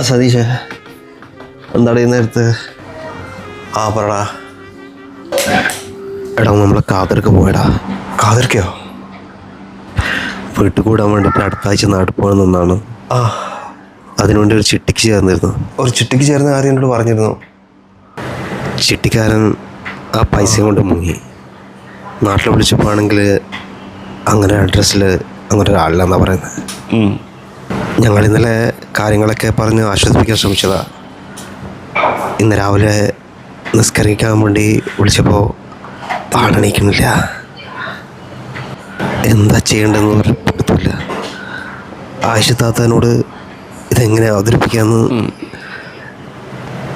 സതീഷേ, എന്താണ് ഈ നേരത്ത്? പറടാ. എടാ, നമ്മളെ കാതിർക്ക് പോയടാ. കാതിർക്കോ? വീട്ടിൽ കൂടാൻ വേണ്ടിയിട്ട് അടുത്ത ആഴ്ച നാട്ടിൽ പോകണമെന്നാണ്. അതിനുവേണ്ടി ഒരു ചിട്ടിക്ക് ചേർന്നിരുന്നു. ഒരു ചിട്ടിക്ക് ചേർന്ന കാര്യം എന്നോട് പറഞ്ഞിരുന്നു. ചിട്ടിക്കാരൻ ആ പൈസയും കൊണ്ട് മുങ്ങി. നാട്ടിൽ വിളിച്ചപ്പോൾ ആണെങ്കിൽ അങ്ങനെ അഡ്രസ്സിൽ അങ്ങനെ ഒരാളില്ലെന്നാണ് പറയുന്നത്. ഞങ്ങൾ ഇന്നലെ കാര്യങ്ങളൊക്കെ പറഞ്ഞ് ആശ്വസിപ്പിക്കാൻ ശ്രമിച്ചതാ. ഇന്ന് രാവിലെ നിസ്കരിക്കാൻ വേണ്ടി വിളിച്ചപ്പോൾ ആളെണീക്കുന്നില്ല. എന്താ ചെയ്യേണ്ടതെന്ന് ഒരു പിടുത്തമില്ല. ആയിഷ താത്താനോട് ഇതെങ്ങനെ അവതരിപ്പിക്കാമെന്ന്